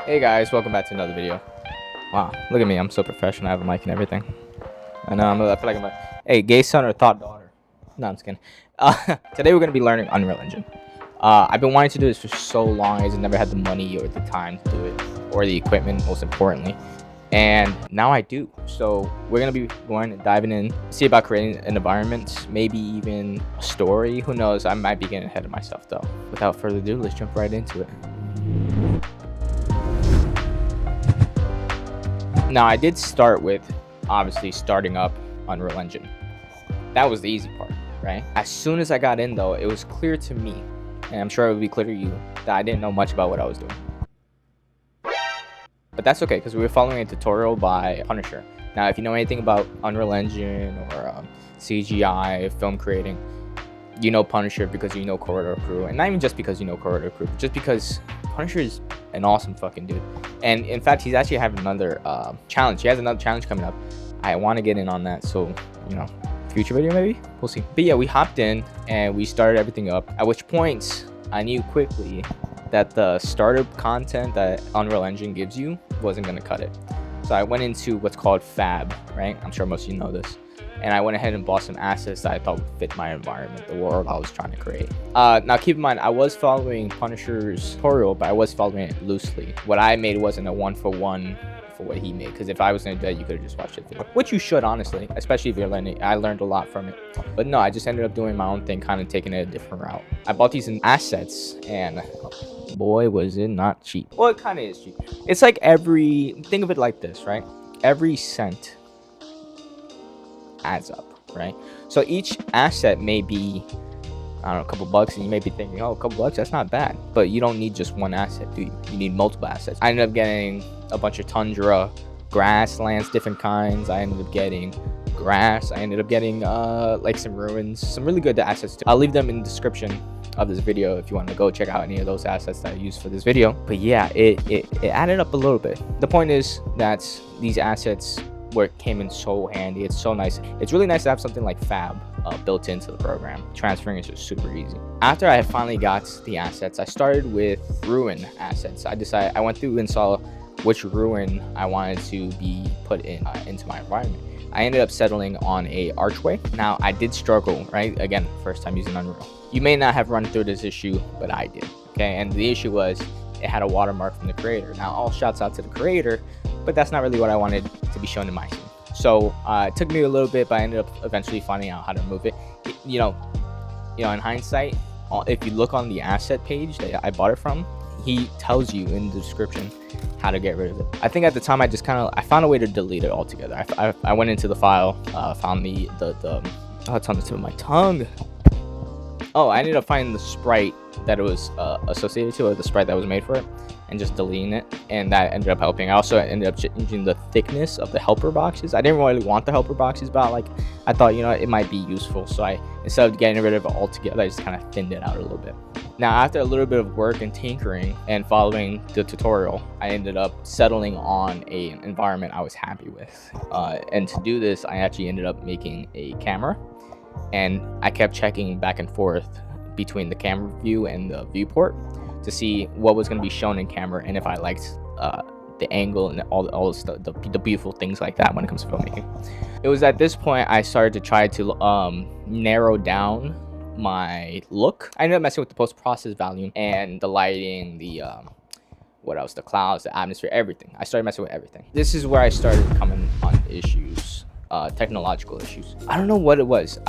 Hey guys, welcome back to another video. Wow, look at me, I'm so professional. I have a mic and everything. I know, I feel like I'm a hey, gay son or thought daughter. No, I'm just kidding. Today we're gonna be learning Unreal Engine. I've been wanting to do this for so long. I just never had the money or the time to do it, or the equipment, most importantly. And now I do. So we're gonna be going and diving in, see about creating an environment, maybe even a story. Who knows? I might be getting ahead of myself though. Without further ado, let's jump right into it. Now, I did start with obviously starting up Unreal Engine. That was the easy part, right? As soon as I got in, though, it was clear to me, and I'm sure it would be clear to you, that I didn't know much about what I was doing. But that's okay, because we were following a tutorial by Punisher. Now, if you know anything about Unreal Engine or CGI, film creating, you know Punisher because you know Corridor Crew. And not even just because you know Corridor Crew, but just because Punisher is an awesome fucking dude. And in fact, he's actually having another challenge. He has another challenge coming up. I want to get in on that. So, you know, future video maybe? We'll see. But yeah, we hopped in and we started everything up. At which point, I knew quickly that the starter content that Unreal Engine gives you wasn't going to cut it. So I went into what's called Fab, right? I'm sure most of you know this. And I went ahead and bought some assets that I thought would fit my environment, the world I was trying to create. Now, keep in mind, I was following Punisher's tutorial, but I was following it loosely. What I made wasn't a one-for-one for what he made, because if I was going to do that, you could have just watched it video, which you should, honestly, especially if you're learning. I learned a lot from it. But no, I just ended up doing my own thing, kind of taking it a different route. I bought these assets, and boy, was it not cheap. Well, it kind of is cheap. It's like think of it like this, right? Every cent adds up, right? So each asset may be, I don't know, a couple bucks, and you may be thinking, oh, a couple bucks, that's not bad. But you don't need just one asset, do you? You need multiple assets. I ended up getting a bunch of tundra, grasslands, different kinds. I ended up getting grass. I ended up getting like some ruins, some really good assets too. I'll leave them in the description of this video if you want to go check out any of those assets that I used for this video. But yeah, it added up a little bit. The point is that these assets came in so handy. It's so nice. It's really nice to have something like Fab built into the program. Transferring is just super easy. After I finally got the assets, I started with ruin assets. I went through and saw which ruin I wanted to be put in into my environment. I ended up settling on a archway. Now, I did struggle, right? Again, first time using Unreal. You may not have run through this issue, but I did. Okay, and the issue was it had a watermark from the creator. Now, all shouts out to the creator, but that's not really what I wanted to be shown in my scene. So it took me a little bit, but I ended up eventually finding out how to remove it. You know, in hindsight, if you look on the asset page that I bought it from, he tells you in the description how to get rid of it. I think at the time I found a way to delete it altogether. I went into the file, found oh, it's on the tip of my tongue. Oh, I ended up finding the sprite that it was associated to, or the sprite that was made for it, and just deleting it, and that ended up helping. I also ended up changing the thickness of the helper boxes. I didn't really want the helper boxes, but I thought, you know, it might be useful, so instead of getting rid of it altogether, I just kind of thinned it out a little bit. Now, after a little bit of work and tinkering and following the tutorial, I ended up settling on an environment I was happy with, and to do this, I actually ended up making a camera, and I kept checking back and forth between the camera view and the viewport to see what was going to be shown in camera, and if I liked the angle and all the beautiful things like that when it comes to filmmaking. It was at this point I started to try to narrow down my look. I ended up messing with the post-process value and the lighting, the what else, the clouds, the atmosphere, everything. I started messing with everything. This is where I started coming on issues, technological issues. I don't know what it was.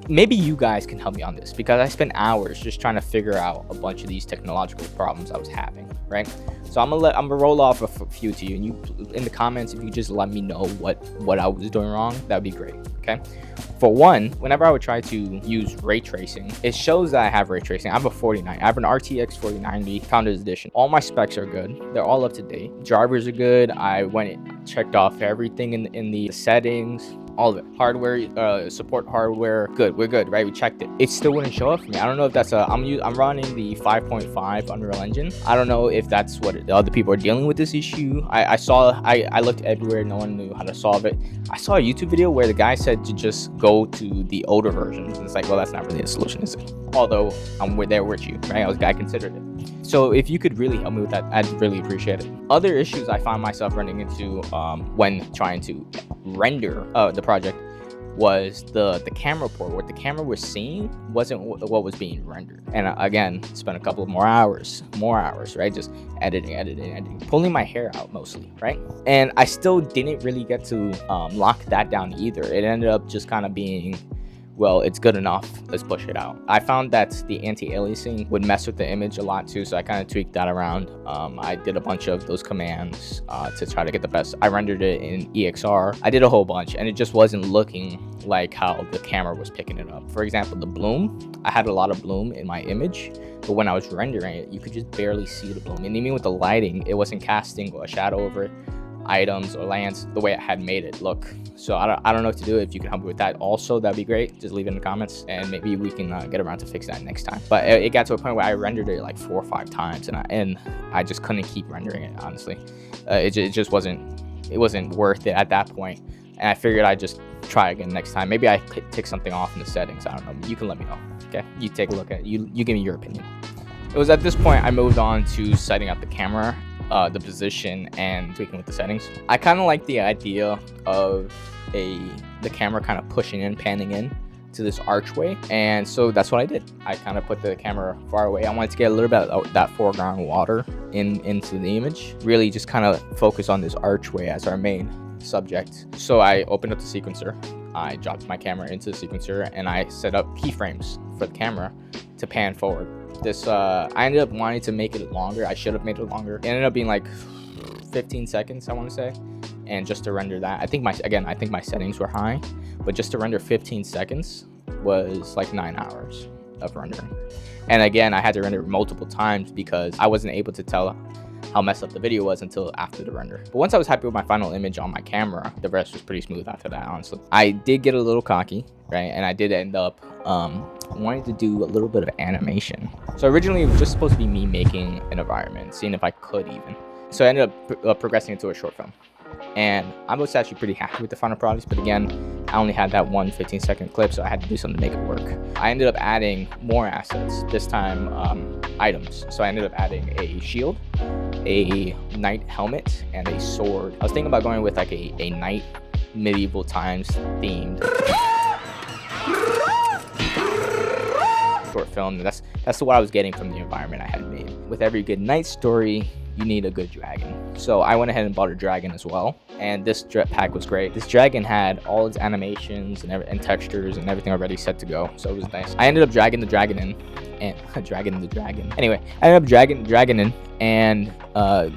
Maybe you guys can help me on this, because I spent hours just trying to figure out a bunch of these technological problems I was having, right? So I'm gonna roll off a few to you, and you in the comments, if you just let me know what I was doing wrong, that'd be great. Okay. For one, whenever I would try to use ray tracing, it shows that I have ray tracing. I have a 49. I have an RTX 4090 Founders Edition. All my specs are good. They're all up to date. Drivers are good. I went and checked off everything in the settings. All of it. Hardware, support hardware, good. We're good, right? We checked it. It still wouldn't show up for me. I don't know if that's I'm running the 5.5 Unreal Engine. I don't know if that's what the other people are dealing with this issue. I looked everywhere. No one knew how to solve it. I saw a YouTube video where the guy said to just go to the older versions. And it's like, well, that's not really a solution, is it? Although I'm there with you, right? I considered it. So if you could really help me with that, I'd really appreciate it. Other issues I find myself running into when trying to render the project was the camera port. What the camera was seeing wasn't what was being rendered. And again, spent a couple of more hours, right? Just editing, pulling my hair out mostly, right? And I still didn't really get to lock that down either. It ended up just kind of being, well, it's good enough, let's push it out. I found that the anti-aliasing would mess with the image a lot too, so I kind of tweaked that around. I did a bunch of those commands to try to get the best. I rendered it in EXR. I did a whole bunch, and it just wasn't looking like how the camera was picking it up. For example, the bloom, I had a lot of bloom in my image, but when I was rendering it, you could just barely see the bloom. And even with the lighting, it wasn't casting a shadow over it, items or lands the way I had made it look. So I don't know what to do. If you can help me with that also, that'd be great. Just leave it in the comments and maybe we can get around to fix that next time. But it got to a point where I rendered it like 4 or 5 times and I just couldn't keep rendering it, honestly. It just wasn't worth it at that point. And I figured I'd just try again next time. Maybe I could take something off in the settings. I don't know. You can let me know. Okay, you take a look at it. You give me your opinion. It was at this point I moved on to setting up the camera, the position, and tweaking with the settings. I kind of like the idea of the camera kind of pushing in, panning in to this archway, and so that's what I did. I kind of put the camera far away. I wanted to get a little bit of that foreground water into the image, really just kind of focus on this archway as our main subject. So I opened up the sequencer, I dropped my camera into the sequencer, and I set up keyframes for the camera to pan forward. This I ended up wanting to make it longer. I should have made it longer. It ended up being like 15 seconds, I want to say. And just to render that, I think my settings were high, but just to render 15 seconds was like 9 hours of rendering. And again, I had to render it multiple times because I wasn't able to tell how messed up the video was until after the render. But once I was happy with my final image on my camera, the rest was pretty smooth after that, honestly. I did get a little cocky, right? And I did end up wanting to do a little bit of animation. So originally it was just supposed to be me making an environment, seeing if I could even. So I ended up progressing into a short film. And I was actually pretty happy with the final product, but again, I only had that one 15-second clip, so I had to do something to make it work. I ended up adding more assets, this time items. So I ended up adding a shield, a knight helmet, and a sword. I was thinking about going with like a knight medieval times themed short film. That's what I was getting from the environment I had made. With every good knight story, you need a good dragon. So I went ahead and bought a dragon as well, and this pack was great. This dragon had all its animations and textures and everything already set to go, so it was nice. I ended up dragging the dragon in, and Anyway, I ended up dragging the dragon in and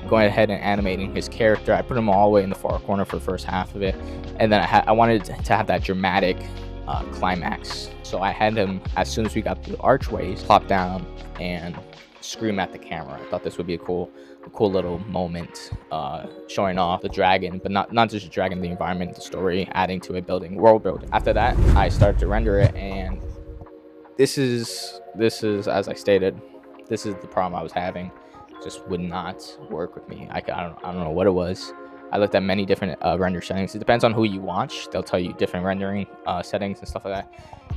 going ahead and animating his character. I put him all the way in the far corner for the first half of it, and then I wanted to have that dramatic climax. So I had him, as soon as we got to the archways, pop down and scream at the camera. I thought this would be a cool little moment, showing off the dragon, but not just the dragon, the environment, the story, adding to it, world building. After that, I started to render it, and this is as I stated, this is the problem I was having. It just would not work with me. I don't know what it was. I looked at many different render settings. It depends on who you watch. They'll tell you different rendering settings and stuff like that.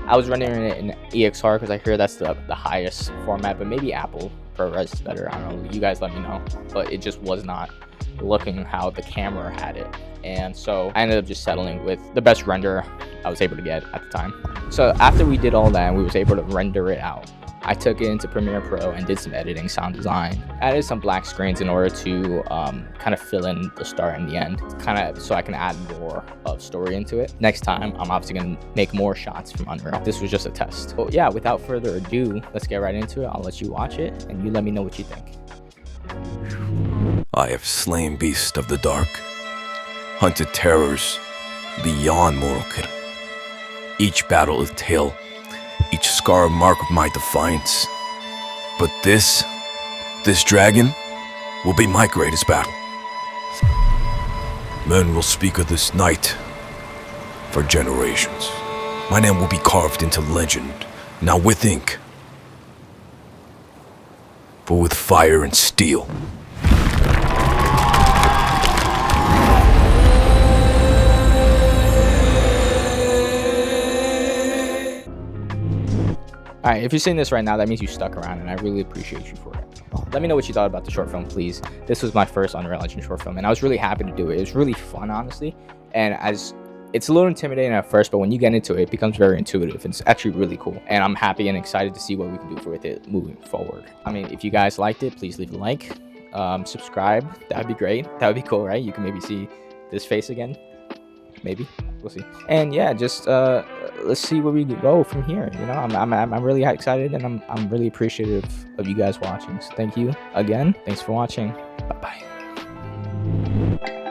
I was rendering it in EXR because I hear that's the highest format, but maybe Apple ProRes is better. I don't know. You guys let me know. But it just was not looking how the camera had it. And so I ended up just settling with the best render I was able to get at the time. So after we did all that and we was able to render it out, I took it into Premiere Pro and did some editing, sound design, added some black screens in order to kind of fill in the start and the end, kind of so I can add more of story into it. Next time, I'm obviously going to make more shots from Unreal. This was just a test. But yeah, without further ado, let's get right into it. I'll let you watch it and you let me know what you think. I have slain beasts of the dark, hunted terrors beyond mortal kill. Each battle a tale, each scar a mark of my defiance. But this dragon will be my greatest battle. Men will speak of this night for generations. My name will be carved into legend, not with ink, but with fire and steel. Alright, if you're seeing this right now, that means you stuck around, and I really appreciate you for it. Let me know what you thought about the short film, please. This was my first Unreal Engine short film, and I was really happy to do it. It was really fun, honestly. And it's a little intimidating at first, but when you get into it, it becomes very intuitive. It's actually really cool, and I'm happy and excited to see what we can do with it moving forward. I mean, if you guys liked it, please leave a like, subscribe. That'd be great. That would be cool, right? You can maybe see this face again. Maybe we'll see. And yeah, just let's see where we go from here. You know, I'm really excited, and I'm really appreciative of you guys watching. So thank you again. Thanks for watching. Bye bye.